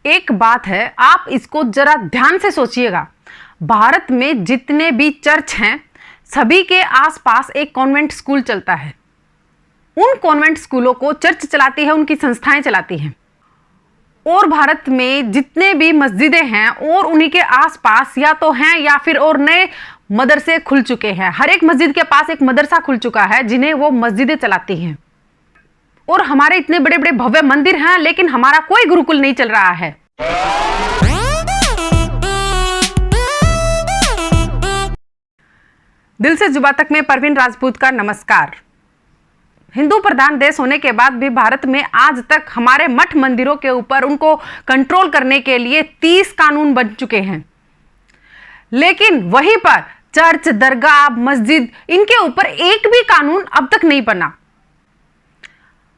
एक बात है, आप इसको जरा ध्यान से सोचिएगा। भारत में जितने भी चर्च हैं सभी के आसपास एक कॉन्वेंट स्कूल चलता है। उन कॉन्वेंट स्कूलों को चर्च चलाती है, उनकी संस्थाएं चलाती हैं। और भारत में जितने भी मस्जिदें हैं और उन्हीं के आसपास या तो हैं या फिर और नए मदरसे खुल चुके हैं। हर एक मस्जिद के पास एक मदरसा खुल चुका है जिन्हें वो मस्जिदें चलाती हैं। और हमारे इतने बड़े बड़े भव्य मंदिर हैं लेकिन हमारा कोई गुरुकुल नहीं चल रहा है। दिल से जुबान तक में परवीन राजपूत का नमस्कार। हिंदू प्रधान देश होने के बाद भी भारत में आज तक हमारे मठ मंदिरों के ऊपर उनको कंट्रोल करने के लिए 30 कानून बन चुके हैं। लेकिन वहीं पर चर्च, दरगाह, मस्जिद, इनके ऊपर एक भी कानून अब तक नहीं बना।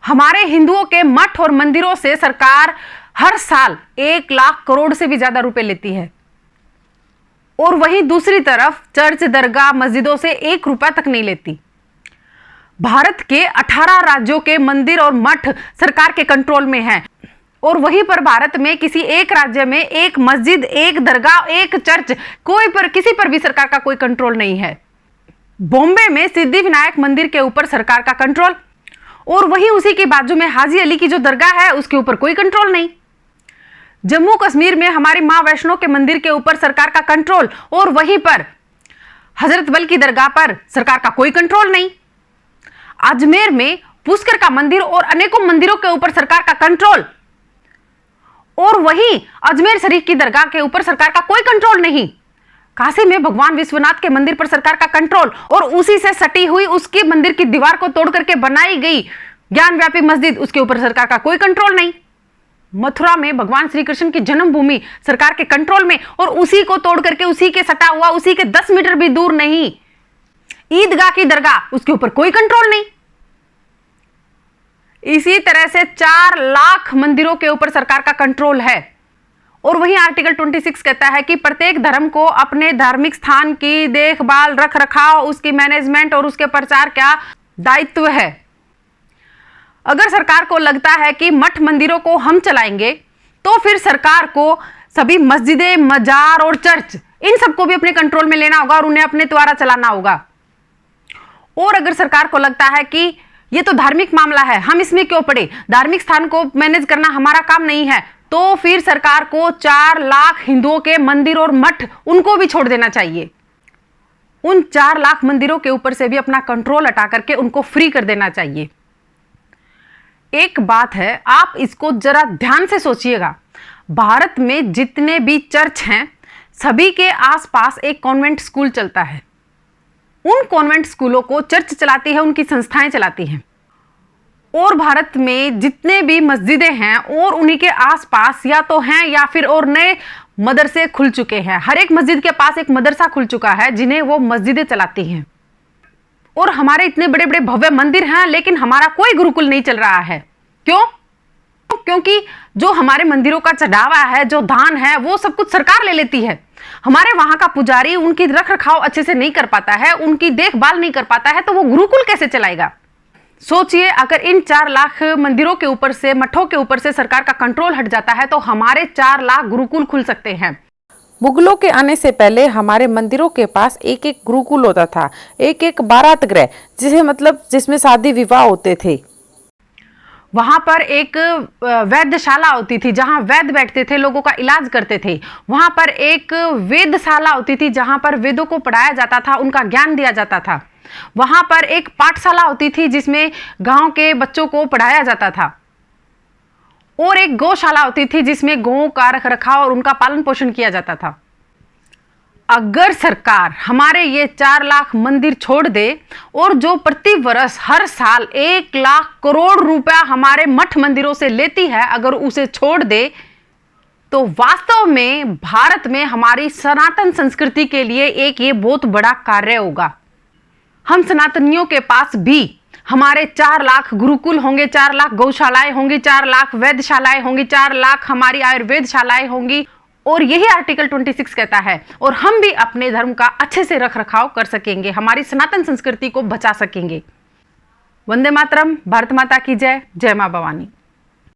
हमारे हिंदुओं के मठ और मंदिरों से सरकार हर साल 1 लाख करोड़ से भी ज्यादा रुपए लेती है। और वहीं दूसरी तरफ चर्च, दरगाह, मस्जिदों से 1 रुपया तक नहीं लेती। भारत के 18 राज्यों के मंदिर और मठ सरकार के कंट्रोल में हैं। और वहीं पर भारत में किसी एक राज्य में एक मस्जिद, एक दरगाह, एक चर्च, किसी पर भी सरकार का कोई कंट्रोल नहीं है। बॉम्बे में सिद्धि विनायक मंदिर के ऊपर सरकार का कंट्रोल, और वहीं उसी के बाजू में हाजी अली की जो दरगाह है उसके ऊपर कोई कंट्रोल नहीं। जम्मू कश्मीर में हमारी मां वैष्णो के मंदिर के ऊपर सरकार का कंट्रोल, और वहीं पर हजरत बल की दरगाह पर सरकार का कोई कंट्रोल नहीं। अजमेर में पुष्कर का मंदिर और अनेकों मंदिरों के ऊपर सरकार का कंट्रोल, और वहीं अजमेर शरीफ की दरगाह के ऊपर सरकार का कोई कंट्रोल नहीं। काशी में भगवान विश्वनाथ के मंदिर पर सरकार का कंट्रोल, और उसी से सटी हुई उसके मंदिर की दीवार को तोड़ करके बनाई गई ज्ञानव्यापी मस्जिद, उसके ऊपर सरकार का कोई कंट्रोल नहीं। मथुरा में भगवान श्री कृष्ण की जन्मभूमि सरकार के कंट्रोल में, और उसी को तोड़ करके उसी के सटा हुआ, उसी के 10 मीटर भी दूर नहीं ईदगाह की दरगाह, उसके ऊपर कोई कंट्रोल नहीं। इसी तरह से 4 लाख मंदिरों के ऊपर सरकार का कंट्रोल है। और वहीं आर्टिकल 26 कहता है कि प्रत्येक धर्म को अपने धार्मिक स्थान की देखभाल, रख रखाव, उसकी मैनेजमेंट और उसके प्रचार का दायित्व है। अगर सरकार को लगता है कि मठ मंदिरों को हम चलाएंगे तो फिर सरकार को सभी मस्जिदें, मजार और चर्च, इन सबको भी अपने कंट्रोल में लेना होगा और उन्हें अपने द्वारा चलाना होगा। और अगर सरकार को लगता है कि ये तो धार्मिक मामला है, हम इसमें क्यों पड़े, धार्मिक स्थान को मैनेज करना हमारा काम नहीं है, तो फिर सरकार को 4 लाख हिंदुओं के मंदिर और मठ उनको भी छोड़ देना चाहिए। उन 4 लाख मंदिरों के ऊपर से भी अपना कंट्रोल हटा करके उनको फ्री कर देना चाहिए। एक बात है, आप इसको जरा ध्यान से सोचिएगा। भारत में जितने भी चर्च हैं सभी के आसपास एक कॉन्वेंट स्कूल चलता है। उन कॉन्वेंट स्कूलों को चर्च चलाती है, उनकी संस्थाएं चलाती हैं। और भारत में जितने भी मस्जिदें हैं और उन्हीं के आसपास या तो हैं या फिर और नए मदरसे खुल चुके हैं। हर एक मस्जिद के पास एक मदरसा खुल चुका है जिन्हें वो मस्जिदें चलाती हैं। और हमारे इतने बड़े बड़े भव्य मंदिर हैं लेकिन हमारा कोई गुरुकुल नहीं चल रहा है। क्यों? क्योंकि जो हमारे मंदिरों का चढ़ावा है, जो दान है, वो सब कुछ सरकार ले लेती है। हमारे वहां का पुजारी उनकी रख रखाव अच्छे से नहीं कर पाता है, उनकी देखभाल नहीं कर पाता है, तो वो गुरुकुल कैसे चलाएगा? सोचिए, अगर इन 4 लाख मंदिरों के ऊपर से, मठों के ऊपर से सरकार का कंट्रोल हट जाता है तो हमारे 4 लाख गुरुकुल खुल सकते हैं। मुगलों के आने से पहले हमारे मंदिरों के पास एक एक गुरुकुल होता था, एक एक बारात गृह, जिसमें शादी विवाह होते थे। वहां पर एक वैद्यशाला होती थी जहां वैद्य बैठते थे, लोगों का इलाज करते थे। वहां पर एक वेदशाला होती थी जहां पर वेदों को पढ़ाया जाता था, उनका ज्ञान दिया जाता था। वहां पर एक पाठशाला होती थी जिसमें गांव के बच्चों को पढ़ाया जाता था। और एक गौशाला होती थी जिसमें गौओं का रख रखाव और उनका पालन पोषण किया जाता था। अगर सरकार हमारे ये 4 लाख मंदिर छोड़ दे और जो प्रति वर्ष हर साल 1 लाख करोड़ रुपया हमारे मठ मंदिरों से लेती है, अगर उसे छोड़ दे तो वास्तव में भारत में हमारी सनातन संस्कृति के लिए एक ये बहुत बड़ा कार्य होगा। हम सनातनियों के पास भी हमारे 4 लाख गुरुकुल होंगे, 4 लाख गौशालाएं होंगी, 4 लाख वैद्यशालाएं होंगी, 4 लाख हमारी आयुर्वेदशालाएं होंगी। और यही आर्टिकल 26 कहता है। और हम भी अपने धर्म का अच्छे से रख रखाव कर सकेंगे, हमारी सनातन संस्कृति को बचा सकेंगे। वंदे मातरम। भारत माता की जय। जय मां भवानी।